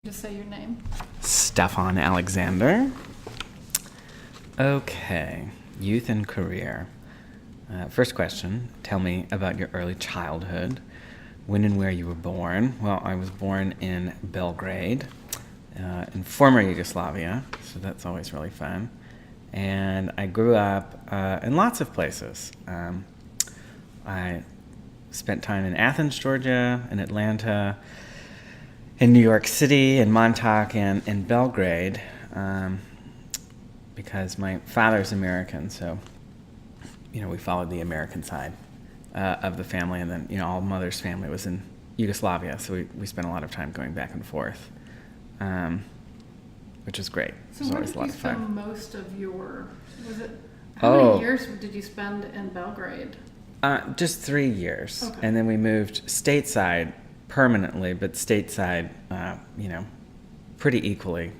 Just say your name. Stefan Alexander. Okay, youth and career. First question, tell me about your early childhood. When and where you were born. Well, I was born in Belgrade, in former Yugoslavia, so that's always really fun. And I grew up in lots of places. I spent time in Athens, Georgia, in Atlanta, in New York City, in Montauk, and in Belgrade, because my father's American, so we followed the American side of the family, and then all mother's family was in Yugoslavia, so we spent a lot of time going back and forth, which was great. So it was where always did a lot you of fun. spend most of your, how many years did you spend in Belgrade? Just 3 years, Okay. and then we moved stateside permanently, but stateside, pretty equally.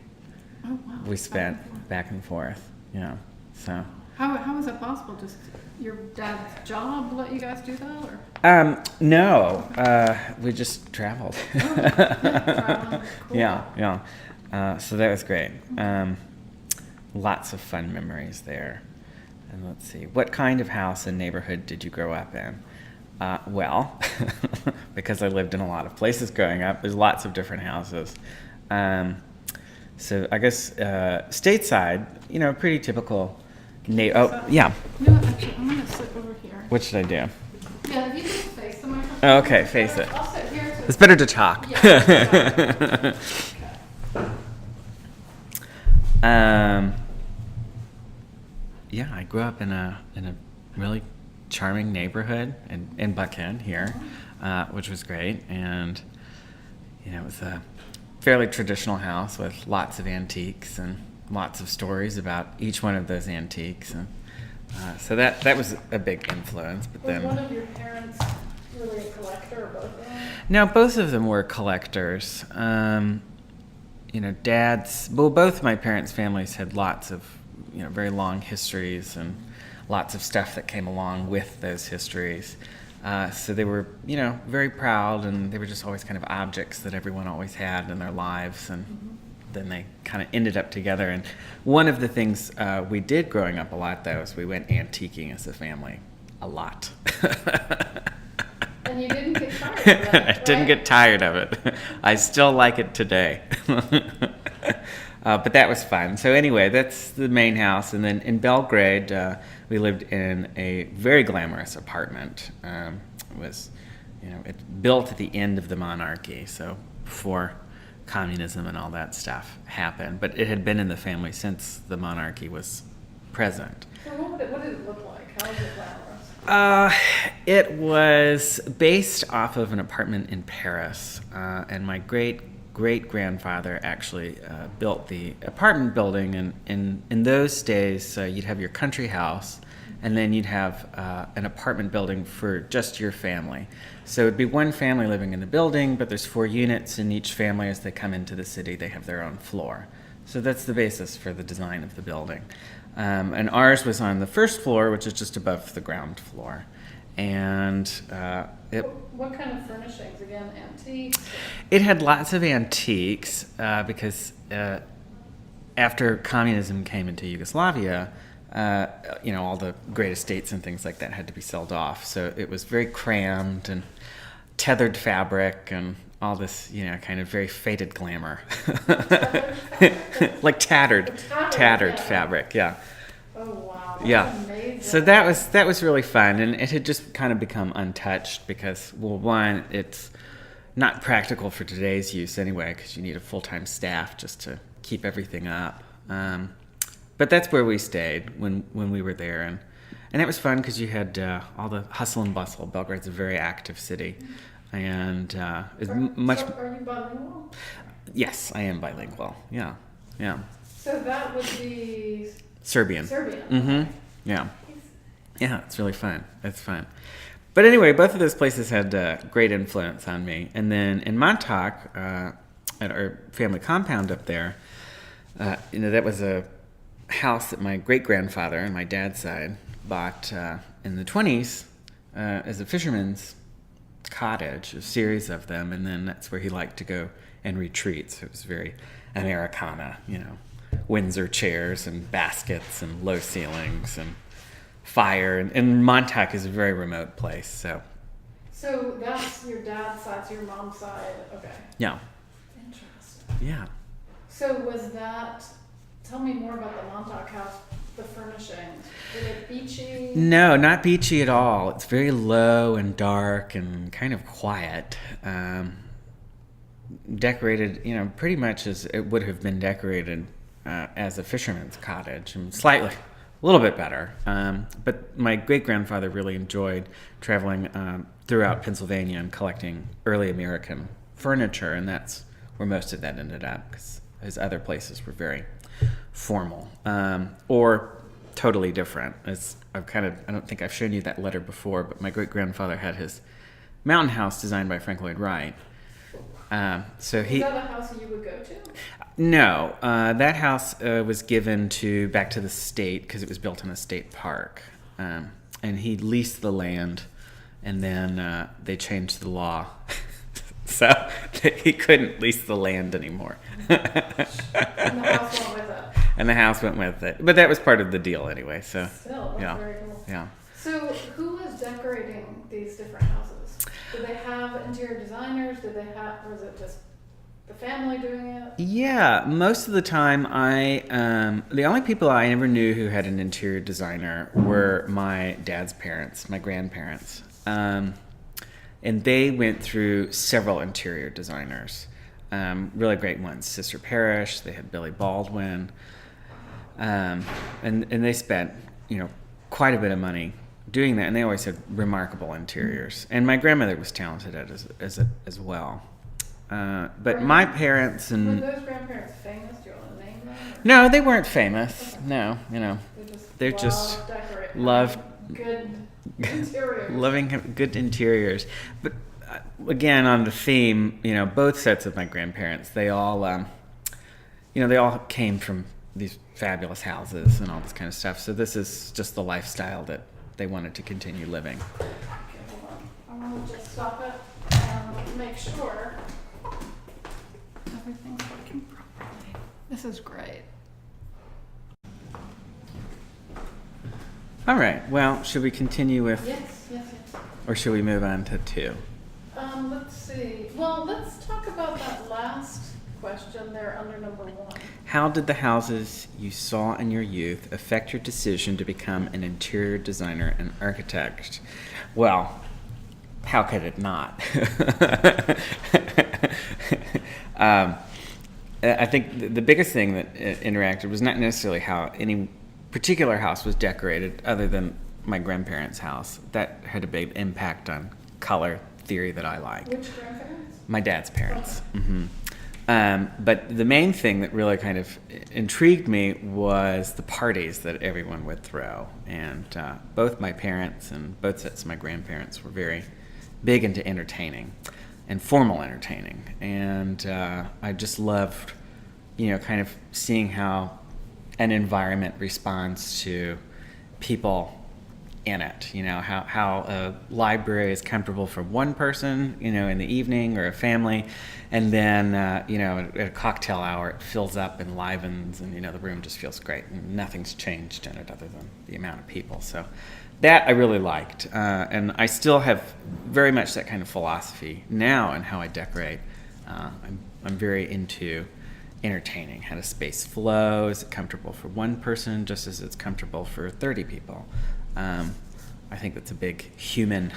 Oh, wow. We spent back and forth, so. How was that possible? Just your dad's job let you guys do that, or? No, we just traveled. Traveling. Cool. Yeah. So that was great. Lots of fun memories there. And let's see, what kind of house and neighborhood did you grow up in? Well, because I lived in a lot of places growing up, there's lots of different houses. So I guess stateside, pretty typical. Oh, yeah. No, actually, I'm going to sit over here. What should I do? Yeah, if you just face the microphone. Oh, okay, face it. I'll sit here. So It's better to talk. Yeah. Yeah, I grew up in a really charming neighborhood in Buckhead here, which was great, and it was a fairly traditional house with lots of antiques and lots of stories about each one of those antiques, and so that was a big influence. But Was one of your parents really a collector, or both of them? No, both of them were collectors. Both my parents' families had lots of very long histories and lots of stuff that came along with those histories. So they were, very proud, and they were just always kind of objects that everyone always had in their lives, and then they kind of ended up together. And one of the things we did growing up a lot, though, is we went antiquing as a family. A lot. And you didn't get tired of it, I didn't get tired of it. I still like it today. But that was fun. So anyway, that's the main house. And then in Belgrade, we lived in a very glamorous apartment. It was, it built at the end of the monarchy, so before communism and all that stuff happened. But it had been in the family since the monarchy was present. So what did it look like? How was it glamorous? It was based off of an apartment in Paris, and my great-grandfather actually built the apartment building, and in those days you'd have your country house, and then you'd have an apartment building for just your family. So it'd be one family living in the building, but there's 4 units, and each family, as they come into the city, they have their own floor. So that's the basis for the design of the building. And ours was on the first floor, which is just above the ground floor. And what kind of furnishings? Again, antiques? It had lots of antiques because after communism came into Yugoslavia, all the great estates and things like that had to be sold off. So it was very crammed and tethered fabric and all this, kind of very faded glamour. Like tattered fabric, yeah. Oh, wow. That's Yeah. amazing. So that was really fun, and it had just kind of become untouched because, well, one, it's not practical for today's use anyway, because you need a full-time staff just to keep everything up. But that's where we stayed when we were there, and it was fun because you had all the hustle and bustle. Belgrade's a very active city, and it's much. So are you bilingual? Yes, I am bilingual. Yeah. So that would be Serbian. Serbian. Yeah. Yeah, it's really fun. It's fun. But anyway, both of those places had great influence on me. And then in Montauk, at our family compound up there, that was a house that my great-grandfather on my dad's side bought in the 20s as a fisherman's cottage, a series of them, and then that's where he liked to go and retreat. So it was very Americana, Windsor chairs and baskets and low ceilings and fire. And Montauk is a very remote place, so. So that's your dad's side, so your mom's side. Okay. Yeah. Interesting. Yeah. So tell me more about the Montauk house, the furnishings. Was it beachy? No, not beachy at all. It's very low and dark and kind of quiet. Decorated, pretty much as it would have been decorated as a fisherman's cottage, and slightly, a little bit better. But my great-grandfather really enjoyed traveling throughout Pennsylvania and collecting early American furniture, and that's where most of that ended up, because his other places were very formal or totally different. I don't think I've shown you that letter before, but my great-grandfather had his mountain house designed by Frank Lloyd Wright. Is that a house you would go to? No, that house was given back to the state because it was built in a state park, and he leased the land, and then they changed the law, so he couldn't lease the land anymore. And the house went with it. And the house went with it, but that was part of the deal anyway. So Still, that's very cool. Yeah. So who was decorating these different houses? Did they have interior designers? Or was it just the family doing it? Yeah, most of the time the only people I ever knew who had an interior designer were my dad's parents, my grandparents. And they went through several interior designers, really great ones. Sister Parrish, they had Billy Baldwin, and they spent, quite a bit of money doing that, and they always had remarkable interiors. And my grandmother was talented at it as well. But my parents and were those grandparents famous? Do you want to name them? No, they weren't famous. No, They just loved loved good interiors. loving good interiors. But again, on the theme, both sets of my grandparents, they all came from these fabulous houses and all this kind of stuff. So this is just the lifestyle that they wanted to continue living. Okay, hold on. I want to just stop it and make sure everything's working properly. This is great. All right. Well, should we continue with, Yes. or should we move on to 2? Let's see. Well, let's talk about that last question there under number 1. How did the houses you saw in your youth affect your decision to become an interior designer and architect? Well, how could it not? I think the biggest thing that interacted was not necessarily how any particular house was decorated, other than my grandparents' house. That had a big impact on color theory that I like. Which grandparents? My dad's parents. Okay. Mm-hmm. But the main thing that really kind of intrigued me was the parties that everyone would throw. And both my parents and both sets of my grandparents were very big into entertaining and formal entertaining. And I just loved, kind of seeing how an environment responds to people in it. How a library is comfortable for one person, in the evening, or a family, and then, at a cocktail hour, it fills up and livens, and, the room just feels great, and nothing's changed in it other than the amount of people. So that I really liked, and I still have very much that kind of philosophy now in how I decorate. I'm very into entertaining, how the space flows, comfortable for one person just as it's comfortable for 30 people. I think that's a big human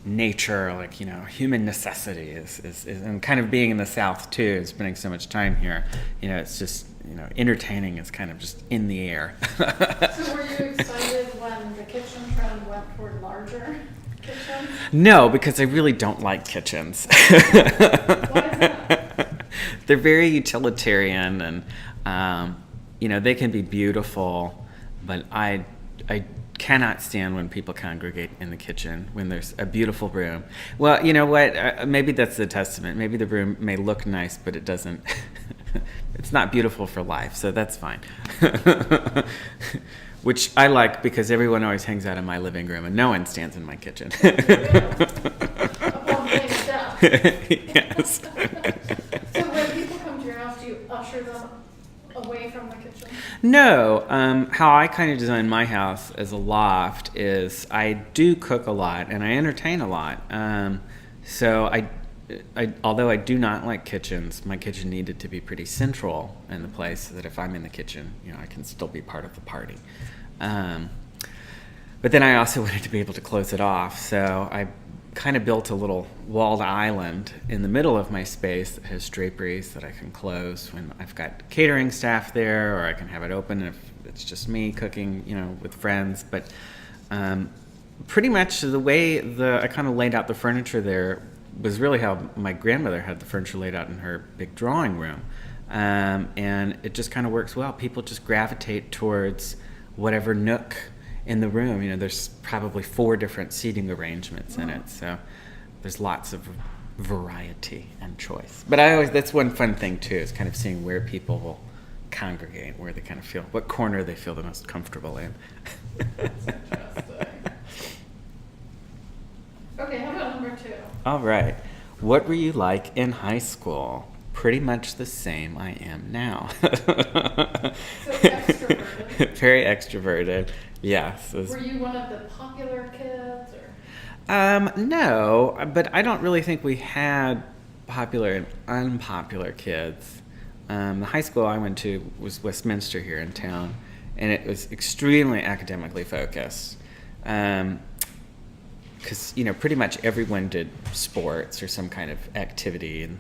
nature, human necessity is and kind of being in the South too, and spending so much time here, it's just, entertaining is kind of just in the air. So were you excited when the kitchen trend went toward larger kitchens? No, because I really don't like kitchens. Why is that? They're very utilitarian, and they can be beautiful, but I cannot stand when people congregate in the kitchen when there's a beautiful room. Well, you know what? Maybe that's the testament. Maybe the room may look nice, but it doesn't. It's not beautiful for life, so that's fine. which I like because everyone always hangs out in my living room and no one stands in my kitchen. Upon being stuff. Yes. So when people come to your house, do you usher them away from the kitchen? No, how I kind of design my house as a loft is I do cook a lot and I entertain a lot. So although I do not like kitchens, my kitchen needed to be pretty central in the place so that if I'm in the kitchen, I can still be part of the party. But then I also wanted to be able to close it off, so I kind of built a little walled island in the middle of my space that has draperies that I can close when I've got catering staff there, or I can have it open if it's just me cooking, with friends. But pretty much the way I kind of laid out the furniture there was really how my grandmother had the furniture laid out in her big drawing room. And it just kind of works well. People just gravitate towards whatever nook in the room. There's probably 4 different seating arrangements in it, so there's lots of variety and choice. But that's one fun thing too, is kind of seeing where people will congregate, where they kind of feel, what corner they feel the most comfortable in. That's interesting. Okay, how about number 2? All right. What were you like in high school? Pretty much the same I am now. So extroverted. Very extroverted. Yes. Were you one of the popular kids, or? No, but I don't really think we had popular and unpopular kids. The high school I went to was Westminster here in town, and it was extremely academically focused. Because pretty much everyone did sports or some kind of activity, and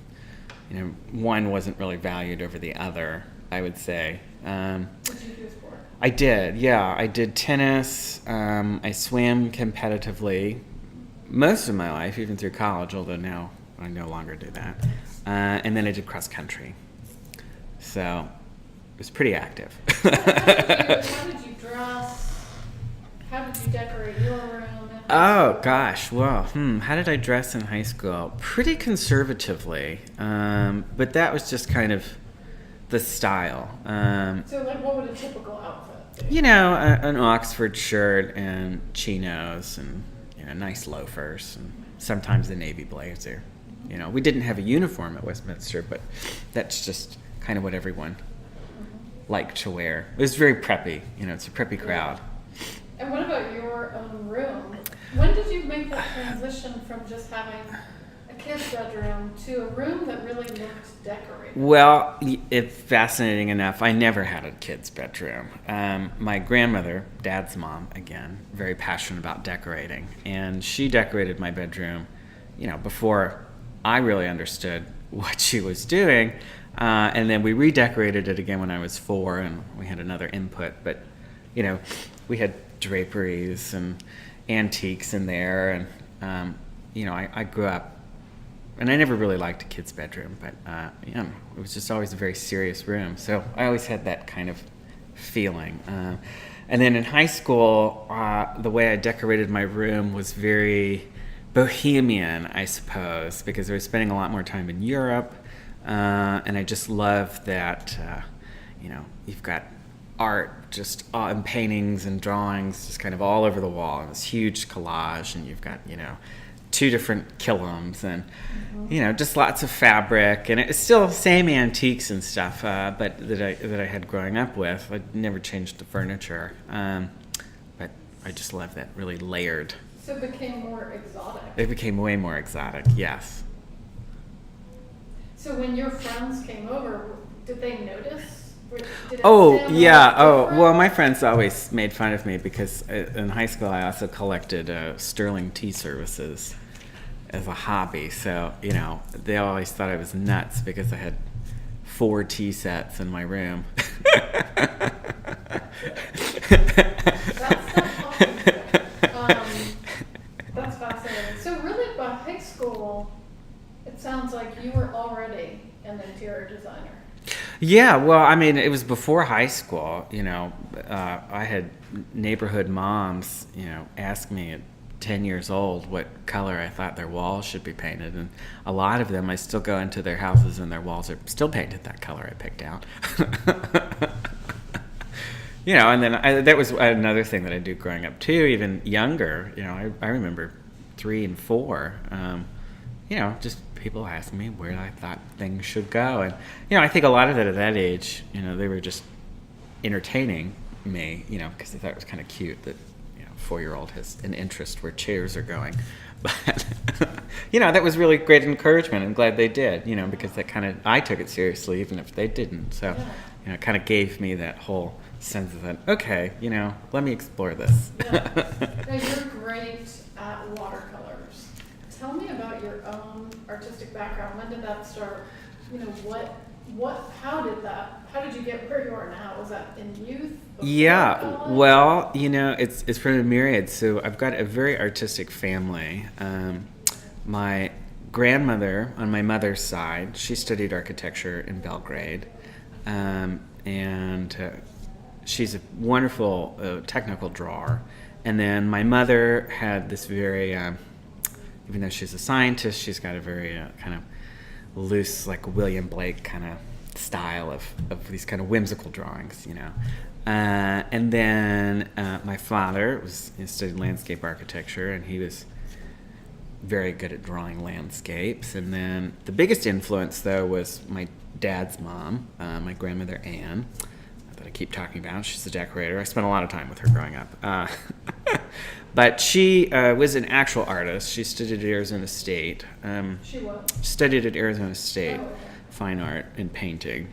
one wasn't really valued over the other, I would say. Did you do sport? I did, yeah. I did tennis. I swam competitively most of my life, even through college, although now I no longer do that. And then I did cross country. So it was pretty active. How did you dress? How did you decorate your room? Oh, gosh. Well, how did I dress in high school? Pretty conservatively. But that was just kind of the style. So, what would a typical outfit be? An Oxford shirt and chinos and, nice loafers and sometimes the navy blazer. We didn't have a uniform at Westminster, but that's just kind of what everyone liked to wear. It was very preppy. It's a preppy crowd. And what about your own room? When did you make that transition from just having a kid's bedroom to a room that really looked decorated? Well, it's fascinating enough. I never had a kid's bedroom. My grandmother, Dad's mom, again, very passionate about decorating. And she decorated my bedroom, before I really understood what she was doing. And then we redecorated it again when I was 4, and we had another input. But, we had draperies and antiques in there, and I grew up, and I never really liked a kid's bedroom, but it was just always a very serious room, so I always had that kind of feeling. And then in high school, the way I decorated my room was very bohemian, I suppose, because I was spending a lot more time in Europe, and I just love that you've got art just and paintings and drawings just kind of all over the wall, and this huge collage, and you've got 2 different kilns, and just lots of fabric, and it's still same antiques and stuff, but that I had growing up with. I never changed the furniture, but I just love that really layered. So it became more exotic. It became way more exotic, yes. So when your friends came over, did they notice? Well, my friends always made fun of me because in high school I also collected Sterling tea services as a hobby. So, they always thought I was nuts because I had 4 tea sets in my room. That's fascinating. So really by high school, it sounds like you were already an interior designer. Yeah, well, I mean, it was before high school. I had neighborhood moms, ask me at 10 years old what color I thought their walls should be painted, and a lot of them, I still go into their houses and their walls are still painted that color I picked out. And then that was another thing that I do growing up too, even younger. I remember 3 and 4. Just people asking me where I thought things should go, and I think a lot of it at that age, they were just entertaining me, because they thought it was kind of cute that 4-year-old has an interest where chairs are going. But that was really great encouragement. I'm glad they did, because that I took it seriously, even if they didn't. So, it kind of gave me that whole sense of that, okay, let me explore this. Yeah. Now, you're great at watercolors. Tell me about your own artistic background. When did that start? How did you get where you are now? Was that in youth? Yeah, college? well, it's from a myriad. So I've got a very artistic family. My grandmother on my mother's side, she studied architecture in Belgrade, and she's a wonderful technical drawer. And then my mother had this very, even though she's a scientist, she's got a very kind of loose, like William Blake kind of style of these kind of whimsical drawings, and then my father studied landscape architecture, and he was very good at drawing landscapes. And then the biggest influence, though, was my dad's mom, my grandmother Anne, that I keep talking about. She's a decorator. I spent a lot of time with her growing up. But she was an actual artist. She studied at Arizona State. She was? Studied at Arizona State, Oh, okay. fine art and painting.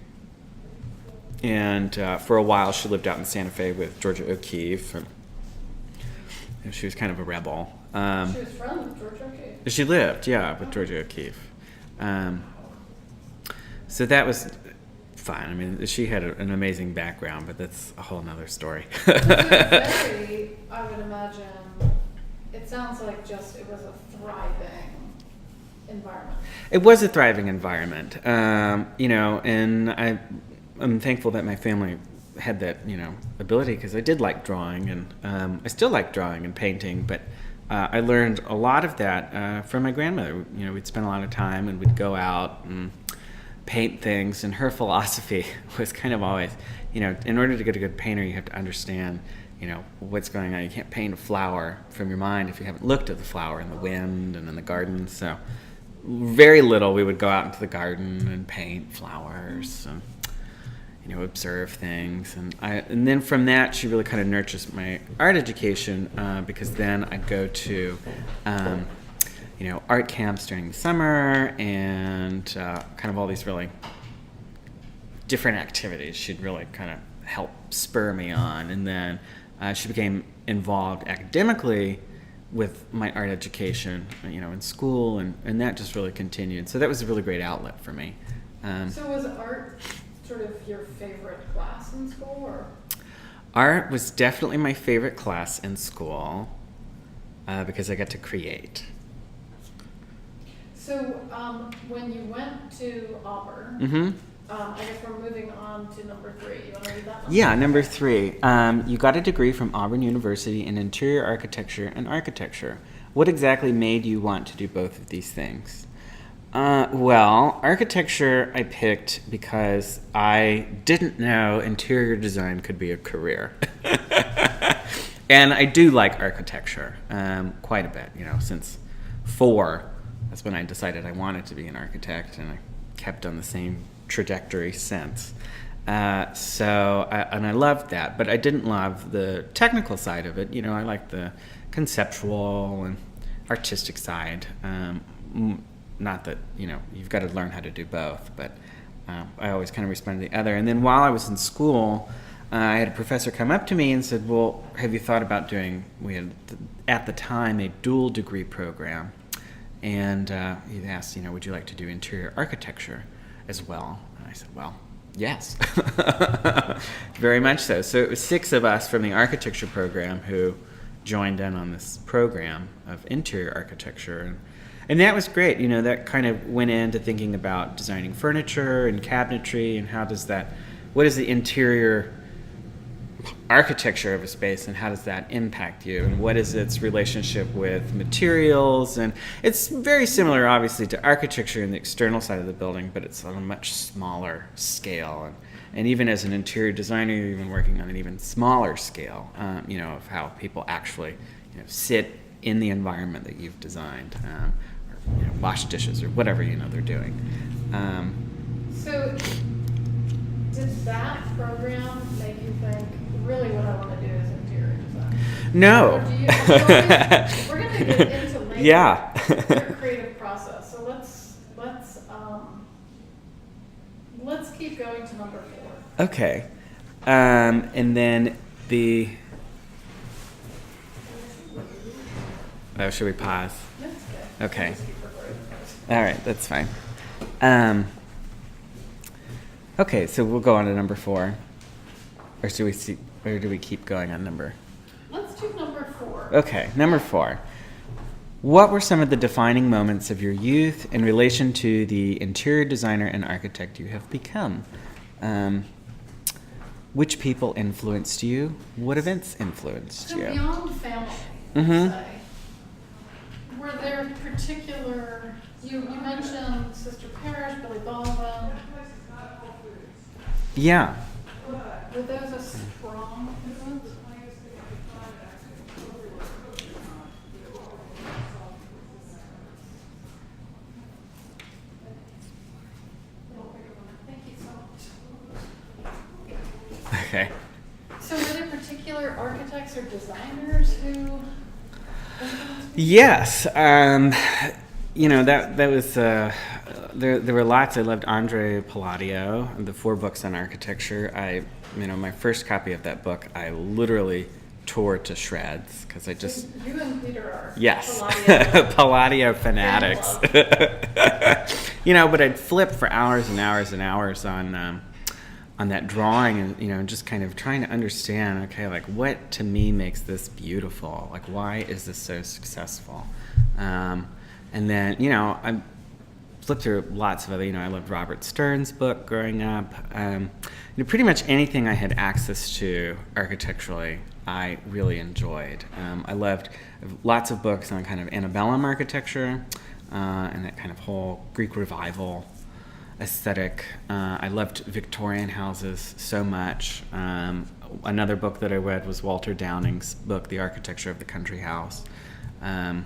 And for a while, she lived out in Santa Fe with Georgia O'Keeffe. And she was kind of a rebel. She was from Georgia O'Keeffe? She lived, with Georgia O'Keeffe. So that was fun. I mean, she had an amazing background, but that's a whole nother story. I would imagine, it sounds like it was a thriving environment. It was a thriving environment, and I'm thankful that my family had that, ability, because I did like drawing, and I still like drawing and painting, but I learned a lot of that from my grandmother. We'd spend a lot of time, and we'd go out and paint things, and her philosophy was kind of always, in order to get a good painter, you have to understand, what's going on. You can't paint a flower from your mind if you haven't looked at the flower in the wind and in the garden. So very little we would go out into the garden and paint flowers and, observe things. And then from that, she really kind of nurtures my art education, because then I'd go to art camps during the summer, and kind of all these really different activities she'd really kind of help spur me on. And then she became involved academically with my art education, in school, and that just really continued. So that was a really great outlet for me. So was art sort of your favorite class in school, or? Art was definitely my favorite class in school, because I got to create. So when you went to Auburn, Mm-hmm. I guess we're moving on to number 3. You want to read that one? Yeah, number 3. You got a degree from Auburn University in interior architecture and architecture. What exactly made you want to do both of these things? Well, architecture I picked because I didn't know interior design could be a career. And I do like architecture quite a bit, Mm-hmm. since 4. That's when I decided I wanted to be an architect, and I kept on the same trajectory since. And I loved that, but I didn't love the technical side of it. I liked the conceptual and artistic side. Not that, you've got to learn how to do both, but I always kind of responded to the other. And then while I was in school, I had a professor come up to me and said, well, have you thought about doing, we had at the time a dual degree program, and he asked, would you like to do interior architecture as well? And I said, well, yes, very much so. So it was 6 of us from the architecture program who joined in on this program of interior architecture. And that was great. That kind of went into thinking about designing furniture and cabinetry, and what is the interior architecture of a space and how does that impact you, and what is its relationship with materials. And it's very similar obviously to architecture in the external side of the building, but it's on a much smaller scale. And even as an interior designer, you're even working on an even smaller scale, of how people actually sit in the environment that you've designed, or wash dishes or whatever they're doing. So did that program make you think, really what I want to do is interior design? No. Or do you, we're going to get into later your creative process. So let's keep going to number 4. Okay. And then should we pause? That's good. Okay. Just keep recording. All right, that's fine. Okay, so we'll go on to number 4. Or do we keep going on number? Let's do number 4. Okay, number 4. What were some of the defining moments of your youth in relation to the interior designer and architect you have become? Which people influenced you? What events influenced So you? beyond family, Mhm. say, were there particular, you mentioned Sister Parrish, Billy Baldwin, Yeah. were those a strong influence? Thank you so much. Okay. So were there particular architects or designers who influenced you? Yes. That was there were lots. I loved Andre Palladio, the 4 books on architecture. My first copy of that book, I literally tore to shreds because I just You and Peter are Palladio, Palladio fanatics. Fan But I'd flip for hours and hours and hours on that drawing, and just kind of trying to understand, okay, like what to me makes this beautiful? Like why is this so successful? And then I flipped through lots of other. I loved Robert Stern's book growing up. Pretty much anything I had access to architecturally, I really enjoyed. I loved lots of books on kind of antebellum architecture and that kind of whole Greek revival aesthetic. I loved Victorian houses so much. Another book that I read was Walter Downing's book, The Architecture of the Country House. I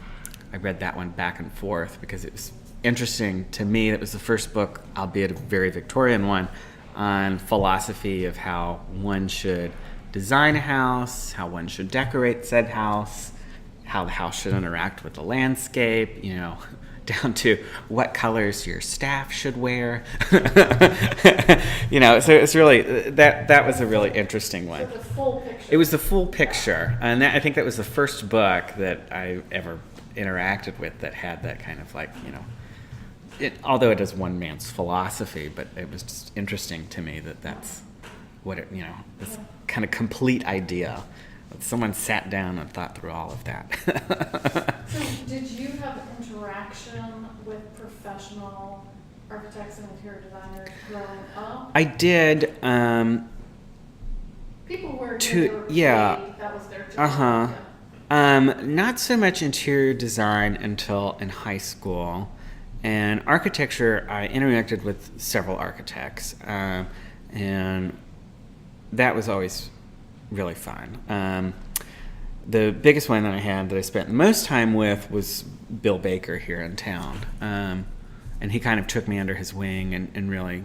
read that one back and forth because it was interesting to me. It was the first book, albeit a very Victorian one, on philosophy of how one should design a house, how one should decorate said house, how the house should interact with the landscape, down to what colors your staff should wear. So it's really, that was a really interesting one. So the full picture. It was the full picture, and I think that was the first book that I ever interacted with that had that kind of although it is one man's philosophy, but it was just interesting to me that's what it, this kind of complete idea. Someone sat down and thought through all of that. So did you have interaction with professional architects and interior designers growing up? I did. People were yeah. that was their job. Not so much interior design until in high school. And architecture, I interacted with several architects. And that was always really fun. The biggest one that I had that I spent the most time with was Bill Baker here in town. And he kind of took me under his wing and really,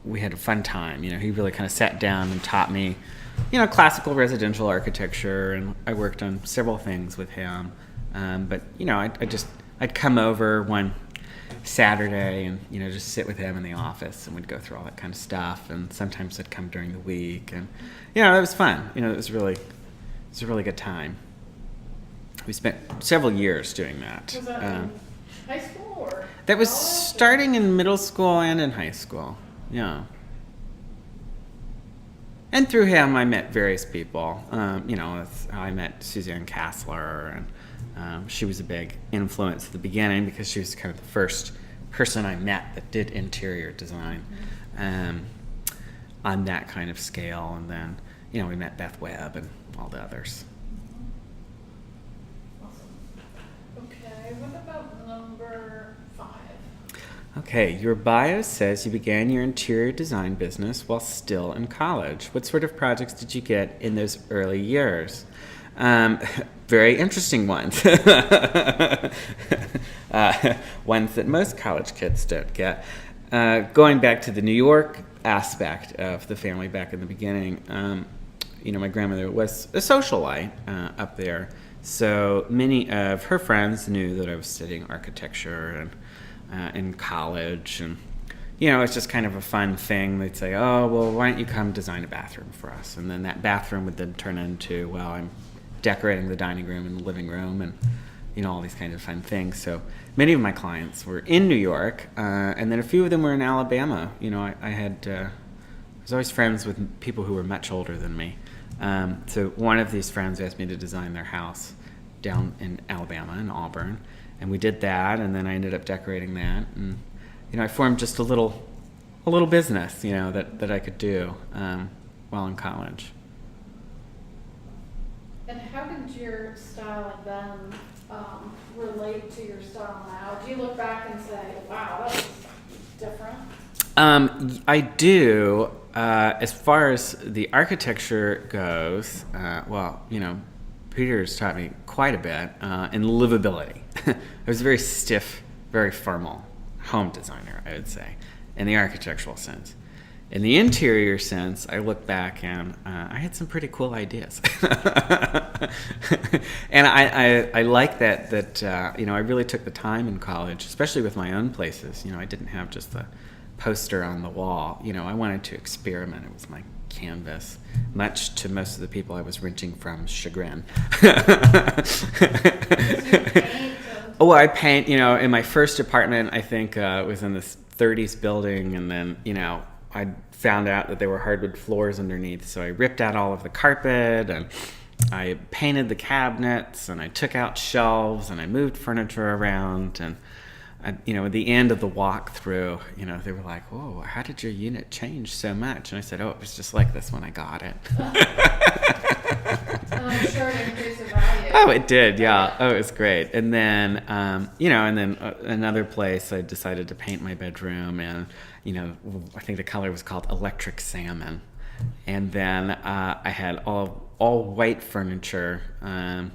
we had a fun time. He really kind of sat down and taught me, classical residential architecture, and I worked on several things with him. But I'd come over one Saturday and just sit with him in the office, and we'd go through all that kind of stuff. And sometimes I'd come during the week, and it was fun. It was a really good time. We spent several years doing that. Was that in high school or that was college? starting in middle school and in high school. Yeah. And through him, I met various people. I met Suzanne Kassler, and she was a big influence at the beginning because she was kind of the first person I met that did interior design on that kind of scale. And then, we met Beth Webb and all the others. Awesome. Okay, what about number 5? Okay, your bio says you began your interior design business while still in college. What sort of projects did you get in those early years? Very interesting ones. Ones that most college kids don't get. Going back to the New York aspect of the family back in the beginning, my grandmother was a socialite up there. So many of her friends knew that I was studying architecture and in college. And, it's just kind of a fun thing. They'd say, oh, well, why don't you come design a bathroom for us? And then that bathroom would then turn into, well, I'm decorating the dining room and the living room and, all these kinds of fun things. So many of my clients were in New York, and then a few of them were in Alabama. I was always friends with people who were much older than me. So one of these friends asked me to design their house down in Alabama, in Auburn, and we did that, and then I ended up decorating that. And, I formed just a little business, that I could do while in college. And how did your style then relate to your style now? Do you look back and say, wow, that was different? I do. As far as the architecture goes, Peter's taught me quite a bit in livability. I was a very stiff, very formal home designer, I would say, in the architectural sense. In the interior sense, I look back and I had some pretty cool ideas. And I like that I really took the time in college, especially with my own places. I didn't have just the poster on the wall. I wanted to experiment. It was my canvas, much to most of the people I was renting from's chagrin. Oh, I paint, in my first apartment, I think it was in this 30s building, and then, I found out that there were hardwood floors underneath, so I ripped out all of the carpet, and I painted the cabinets, and I took out shelves, and I moved furniture around, and at the end of the walkthrough, they were like, whoa, how did your unit change so much? And I said, oh, it was just like this when I got it. I'm sure it increased the value. Oh, it did, yeah. Oh, it was great. And then, another place I decided to paint my bedroom, and, I think the color was called Electric Salmon. And then I had all white furniture, and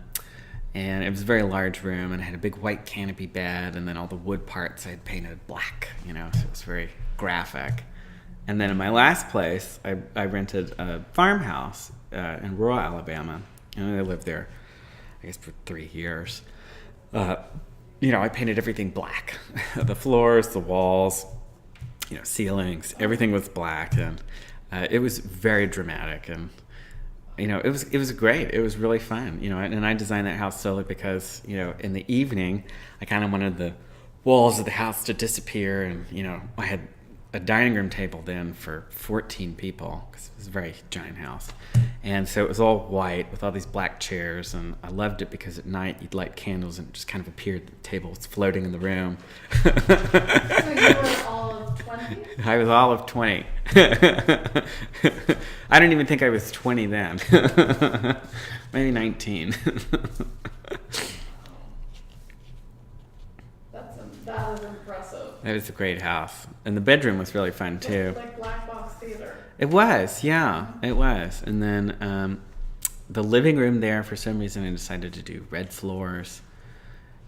it was a very large room, and I had a big white canopy bed, and then all the wood parts I had painted black, so it was very graphic. And then in my last place, I rented a farmhouse in rural Alabama, and I lived there, I guess, for 3 years. I painted everything black. The floors, the walls, ceilings, everything was black, and it was very dramatic, and it was great. It was really fun, and I designed that house solely because, in the evening, I kind of wanted the walls of the house to disappear, and, I had a dining room table then for 14 people, because it was a very giant house. And so it was all white with all these black chairs, and I loved it because at night you'd light candles and it just kind of appeared the table was floating in the room. So you were all of 20? I was all of 20. I don't even think I was 20 then. Maybe 19. That is impressive. It was a great house. And the bedroom was really fun, too. Like Black Box Theater. It was, yeah. It was. And then the living room there, for some reason, I decided to do red floors.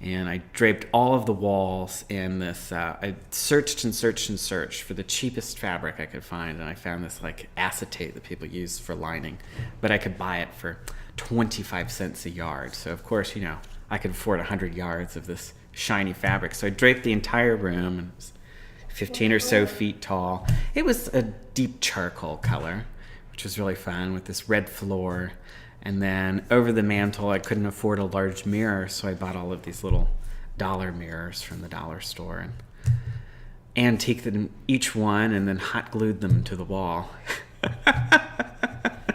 And I draped all of the walls in this. I searched and searched and searched for the cheapest fabric I could find. And I found this, acetate that people use for lining. But I could buy it for 25 cents a yard. So, of course, I could afford 100 yards of this shiny fabric. So I draped the entire room, and it was 15 or so feet tall. It was a deep charcoal color, which was really fun, with this red floor. And then over the mantle, I couldn't afford a large mirror, so I bought all of these little dollar mirrors from the dollar store and antiqued them, each one, and then hot glued them to the wall.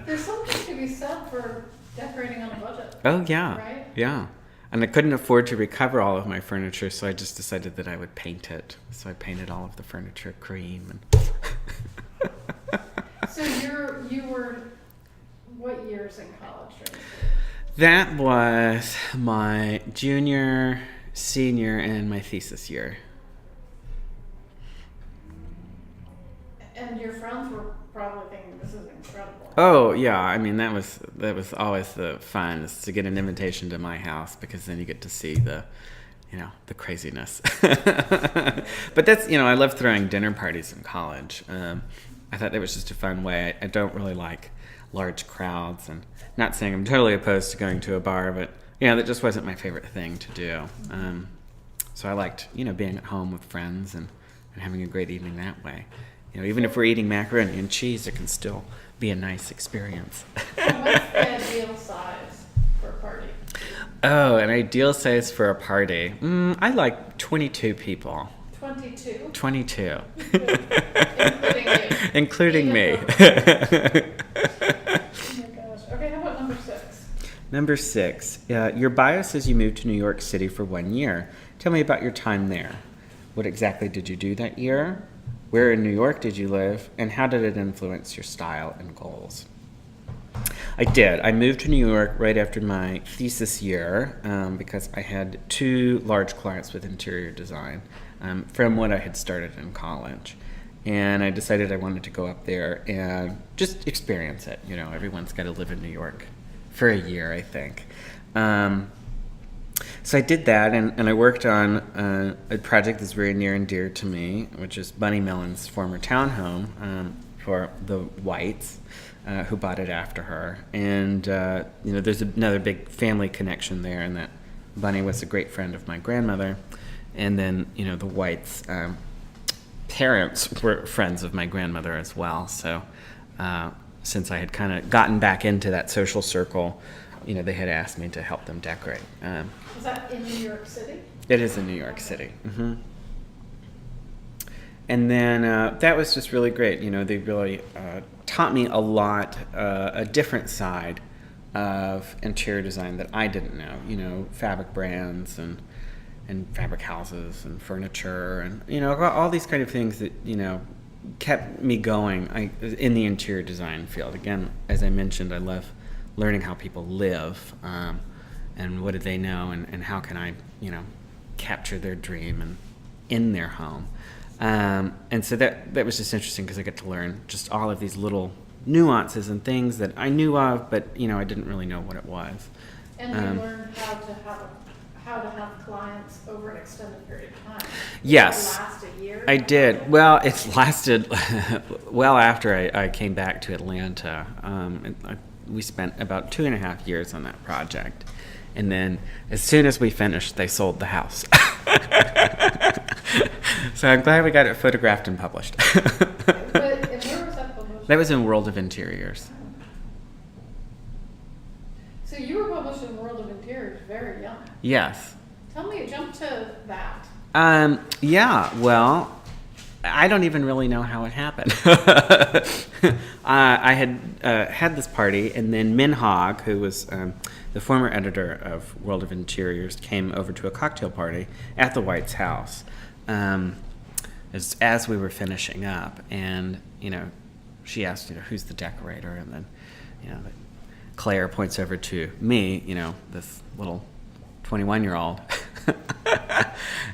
There's something to be said for decorating on a budget. Oh, yeah. Right? Yeah. And I couldn't afford to recover all of my furniture, so I just decided that I would paint it. So I painted all of the furniture cream. So you were what years in college are you? That was my junior, senior, and my thesis year. And your friends were probably thinking this is incredible. Oh yeah, I mean that was always the fun, is to get an invitation to my house, because then you get to see the craziness. But that's, I love throwing dinner parties in college. I thought that was just a fun way. I don't really like large crowds, and not saying I'm totally opposed to going to a bar, but that just wasn't my favorite thing to do. So I liked being at home with friends and having a great evening that way. Even if we're eating macaroni and cheese, it can still be a nice experience. So what's the ideal size for a party? Oh, an ideal size for a party. I like 22 people. 22? 22. Including you. Including me. Oh my gosh. Okay, how about number 6? Number 6. Your bio says you moved to New York City for 1 year. Tell me about your time there. What exactly did you do that year? Where in New York did you live? And how did it influence your style and goals? I did. I moved to New York right after my thesis year because I had 2 large clients with interior design from what I had started in college. And I decided I wanted to go up there and just experience it. Everyone's got to live in New York for a year, I think. So I did that, and I worked on a project that's very near and dear to me, which is Bunny Mellon's former townhome for the Whites, who bought it after her. And there's another big family connection there, in that Bunny was a great friend of my grandmother, and then the Whites' parents were friends of my grandmother as well. So since I had kind of gotten back into that social circle, they had asked me to help them decorate. Was that in New York City? It is in New York City. Mm-hmm. And then that was just really great. They really taught me a lot, a different side of interior design that I didn't know. Fabric brands and fabric houses and furniture and, all these kind of things that, kept me going in the interior design field. Again, as I mentioned, I love learning how people live, and what do they know, and how can I, capture their dream and in their home. And so that was just interesting, because I get to learn just all of these little nuances and things that I knew of, but I didn't really know what it was. And you learned how to have clients over an extended period of time. Yes. Did it last a year? I did. Well, it's lasted well after I came back to Atlanta. We spent about 2.5 years on that project. And then as soon as we finished, they sold the house. So I'm glad we got it photographed and published. And where was that published? That was in World of Interiors. So you were published in World of Interiors very young. Yes. Tell me, jump to that. Yeah, well, I don't even really know how it happened. I had had this party, and then Min Hogg, who was the former editor of World of Interiors, came over to a cocktail party at the White's house as we were finishing up. And, she asked, who's the decorator? And then, Claire points over to me, this little 21-year-old.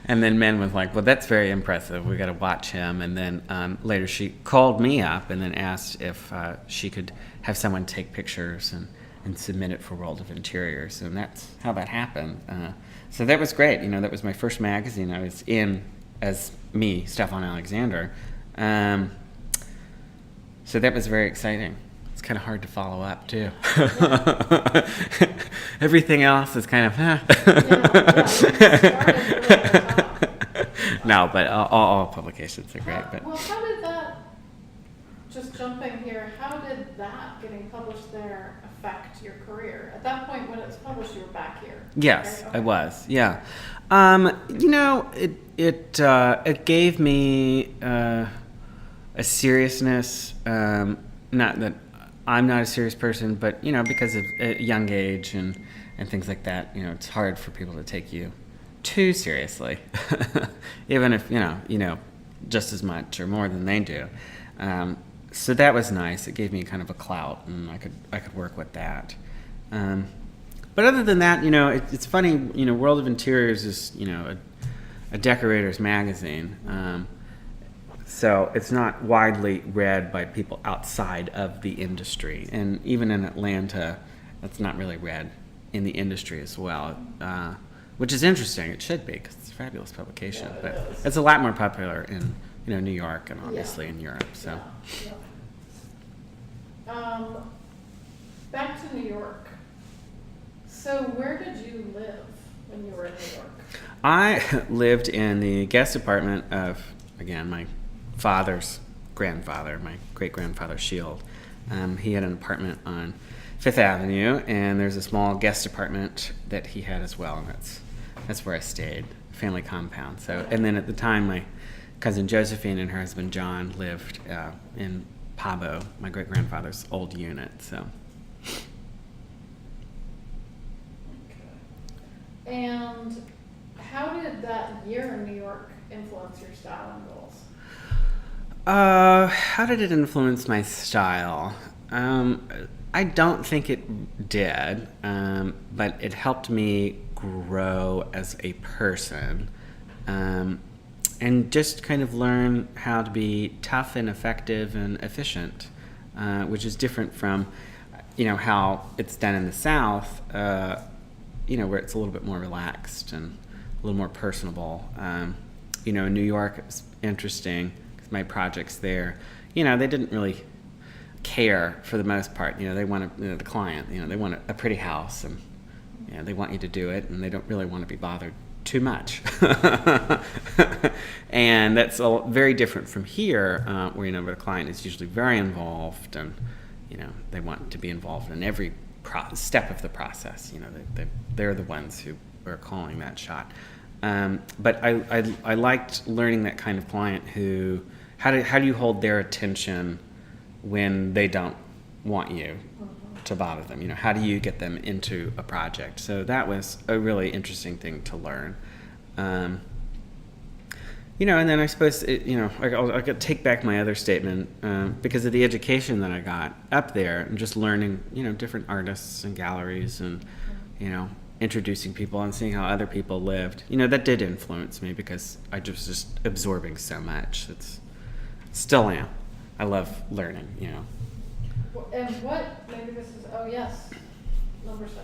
And then Min was like, well, that's very impressive. We got to watch him. And then later she called me up and then asked if she could have someone take pictures and submit it for World of Interiors. And that's how that happened. So that was great. That was my first magazine I was in as me, Stefan Alexander. So that was very exciting. It's kind of hard to follow up, too. Everything else is kind of, No, but all publications are great. But well, how did that, just jumping here, how did that getting published there affect your career? At that point, when it was published, you were back here. Yes, right? Okay. I was. Yeah. It gave me a seriousness. Not that I'm not a serious person, but because of a young age and things like that, it's hard for people to take you too seriously, even if you know just as much or more than they do. so that was nice. It gave me kind of a clout, and I could work with that. But other than that, it's funny. World of Interiors is a decorator's magazine, so it's not widely read by people outside of the industry, and even in Atlanta, it's not really read in the industry as well, which is interesting. It should be, because it's a fabulous publication, Yeah, but it is. it's a lot more popular in New York and obviously in Europe. So. Yeah. Back to New York. So where did you live when you were in New York? I lived in the guest apartment of, again, my father's grandfather, my great-grandfather Shield. He had an apartment on Fifth Avenue, and there's a small guest apartment that he had as well, and that's where I stayed, family compound. So, and then at the time, my cousin Josephine and her husband John lived in Pabo, my great-grandfather's old unit. So. And how did that year in New York influence your style and goals? How did it influence my style? I don't think it did, but it helped me grow as a person, and just kind of learn how to be tough and effective and efficient, which is different from, how it's done in the South, where it's a little bit more relaxed and a little more personable. In New York, it was interesting because my projects there, they didn't really care for the most part. They want the client, they want a pretty house, and they want you to do it, and they don't really want to be bothered too much. And that's very different from here, where the client is usually very involved, and they want to be involved in every step of the process. They're the ones who are calling that shot. But I liked learning that kind of client who, how do you hold their attention when they don't want you to bother them? How do you get them into a project? So that was a really interesting thing to learn. And then I suppose, I could take back my other statement, because of the education that I got up there and just learning, different artists and galleries and, introducing people and seeing how other people lived. That did influence me because I was just absorbing so much. Still am. I love learning, And maybe this is, number 7.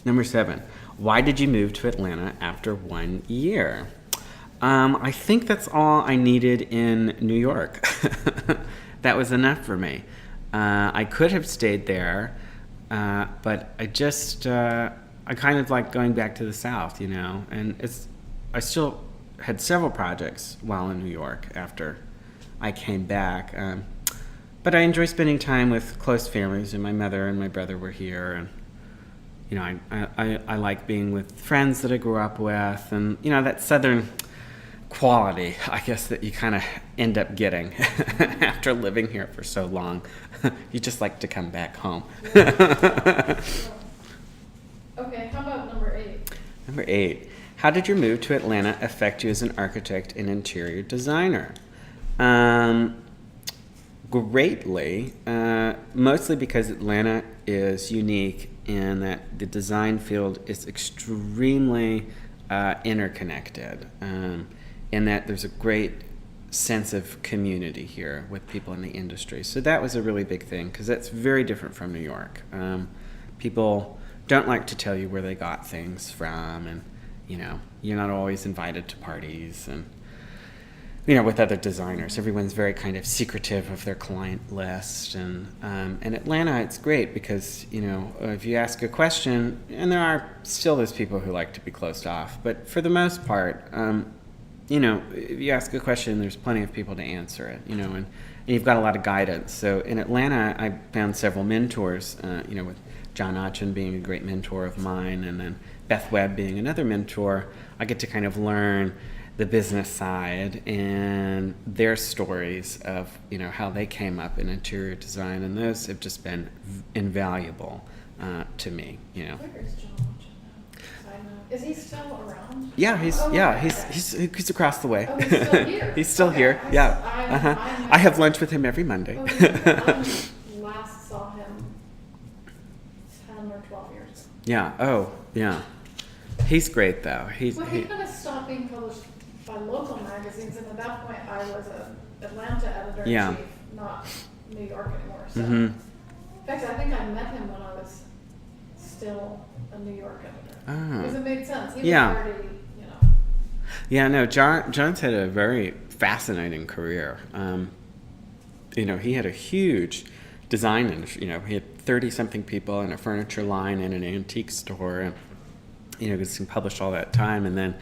Number 7, why did you move to Atlanta after 1 year? I think that's all I needed in New York. That was enough for me. I could have stayed there, but I kind of like going back to the South, and I still had several projects while in New York after I came back. But I enjoy spending time with close families, and my mother and my brother were here, and I like being with friends that I grew up with, and that Southern quality, I guess, that you kind of end up getting after living here for so long. You just like to come back home. Okay, how about number 8? Number 8, how did your move to Atlanta affect you as an architect and interior designer? Greatly, mostly because Atlanta is unique in that the design field is extremely interconnected, in that there's a great sense of community here with people in the industry. So that was a really big thing, because that's very different from New York. People don't like to tell you where they got things from, and you're not always invited to parties, and with other designers, everyone's very kind of secretive of their client list. And in Atlanta, it's great because if you ask a question, and there are still those people who like to be closed off, but for the most part, if you ask a question, there's plenty of people to answer it, and you've got a lot of guidance. So in Atlanta, I found several mentors, with John Otchen being a great mentor of mine, and then Beth Webb being another mentor. I get to kind of learn the business side and their stories of how they came up in interior design, and those have just been invaluable to me. Where is John Otchen now? Is he still around? Yeah, Okay. he's across the way. Oh, he's still here. He's still Okay. here. Yeah. I I have lunch with him every Monday. Oh, I last saw him 10 or 12 years ago. Yeah. Oh, yeah. He's great though. Well, he kind of stopped being published by local magazines, and at that point, I was an Atlanta editor-in-chief, not New York anymore. So, Mhm. in fact, I think I met him when I was still a New York editor. Oh. Because it made sense. He was Yeah. already, you know. Yeah, no, John's had a very fascinating career. He had a huge design industry. He had 30-something people in a furniture line and an antique store, and because he published all that time. And then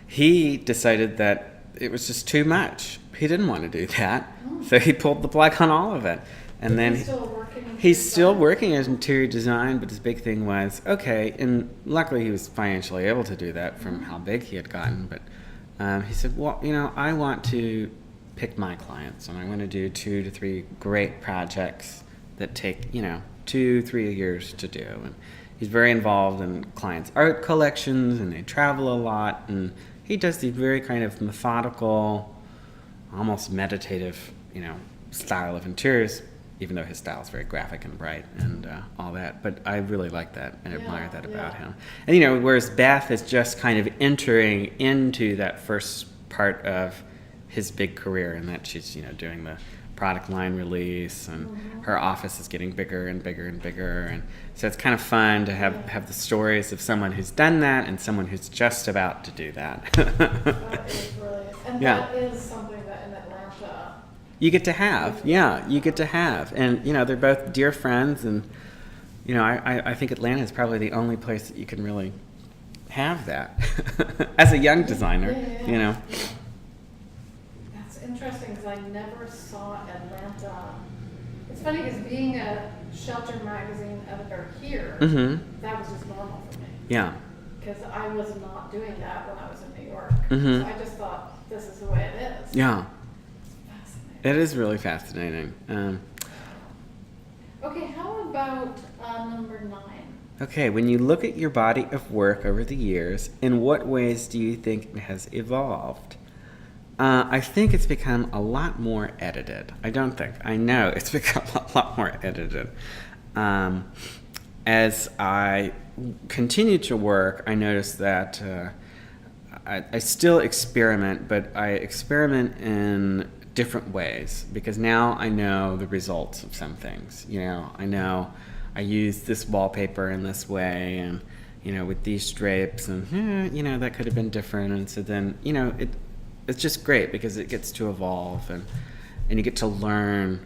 he decided that it was just too much. He didn't want to do that, so he pulled the plug on all of it. And then He's still working. he's still working as interior design, but his big thing was, okay, and luckily he was financially able to do that from how big he had gotten, but he said, well, I want to pick my clients, and I want to do 2 to 3 great projects that take, 2-3 years to do. And he's very involved in clients' art collections, and they travel a lot, and he does these very kind of methodical, almost meditative, style of interiors, even though his style is very graphic and bright and all that. But I really like that and admire that about him. And whereas Beth is just kind of entering into that first part of his big career, and that she's doing the product line release, and her office is getting bigger and bigger and bigger, and so it's kind of fun to have the stories of someone who's done that and someone who's just about to do that. That is brilliant. And that is something that in Atlanta you get to have. And they're both dear friends, and I think Atlanta is probably the only place that you can really have that as a young designer. Yeah. That's interesting, because I never saw Atlanta. It's funny, because being a Shelter magazine editor here, that was just normal for me. Yeah. Because I was not doing that when I was in New York. Mhm. So I just thought, this is the way it is. Yeah. Fascinating. It is really fascinating. Okay, how about number 9? Okay, when you look at your body of work over the years, in what ways do you think it has evolved? I think it's become a lot more edited. I know it's become a lot more edited. As I continue to work, I notice that I still experiment, but I experiment in different ways, because now I know the results of some things. I know I use this wallpaper in this way, and with these drapes, and that could have been different. And so then it's just great, because it gets to evolve, and you get to learn.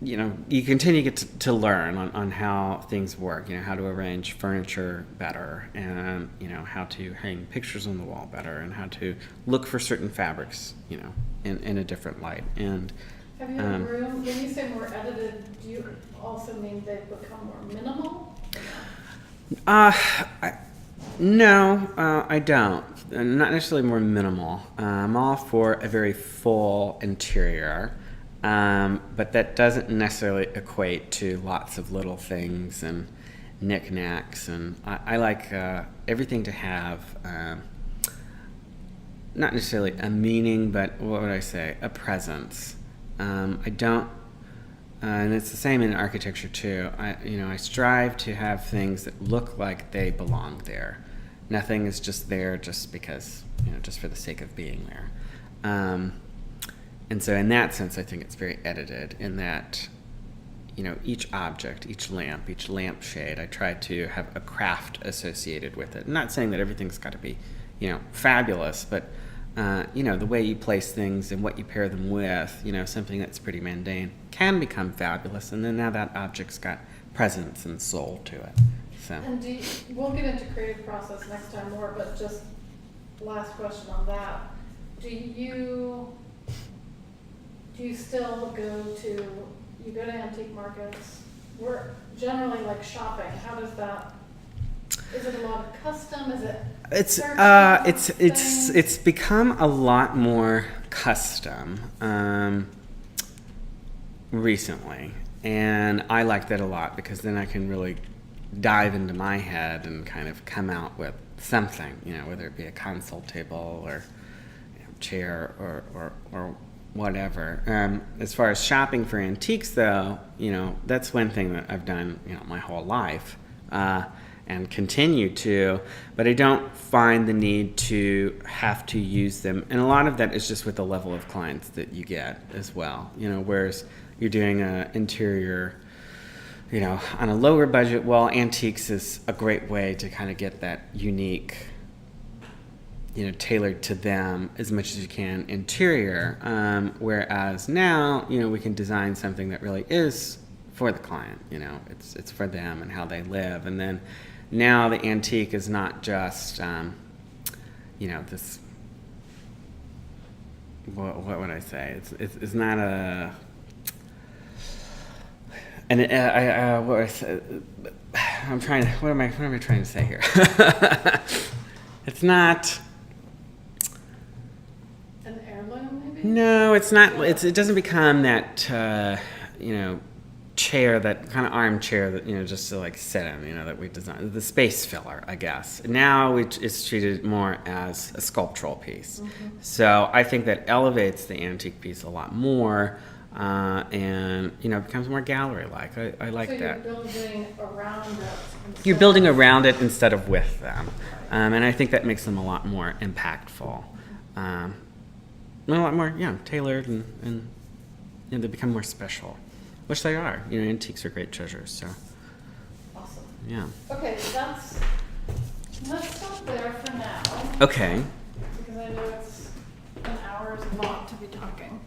You continue to get to learn on how things work. How to arrange furniture better, and how to hang pictures on the wall better, and how to look for certain fabrics, in a different light. And have you had room? When you say more edited, do you also mean they've become more minimal? No, I don't. Not necessarily more minimal. I'm all for a very full interior, but that doesn't necessarily equate to lots of little things and knickknacks. And I like everything to have not necessarily a meaning, but what would I say? A presence. I don't. And it's the same in architecture too. I strive to have things that look like they belong there. Nothing is just there just because, just for the sake of being there. And so in that sense, I think it's very edited, in that, each object, each lampshade, I try to have a craft associated with it. I'm not saying that everything's got to be, fabulous, but, the way you place things and what you pair them with, something that's pretty mundane can become fabulous. And then now that object's got presence and soul to it. So. And we'll get into creative process next time more, but just last question on that. Do you still go to antique markets? We're generally like shopping. How does that, is it a lot of custom? Is it? It's become a lot more custom recently. And I like that a lot, because then I can really dive into my head and kind of come out with something, whether it be a console table or chair or whatever. As far as shopping for antiques, though, that's one thing that I've done, my whole life, and continue to, but I don't find the need to have to use them. And a lot of that is just with the level of clients that you get as well, whereas you're doing an interior, on a lower budget, well, antiques is a great way to kind of get that unique, tailored to them as much as you can interior. Whereas now, we can design something that really is for the client. It's for them and how they live. And then now the antique is not just, this. What would I say? It's not a. And I'm trying to. What am I trying to say here? It's not. An heirloom, maybe? No, it's not. It doesn't become that. Chair, that kind of armchair that just to like sit in. That we designed, the space filler, I guess. Now it's treated more as a sculptural piece. Mm-hmm. So I think that elevates the antique piece a lot more. And it becomes more gallery-like. I like that. So you're building around it. You're building around it instead of with them, and I think that makes them a lot more impactful, a lot more tailored, and they become more special, which they are. Antiques are great treasures. So. Awesome. Yeah. Okay, let's stop there for now. Okay. Because I know it's an hour's a lot to be talking.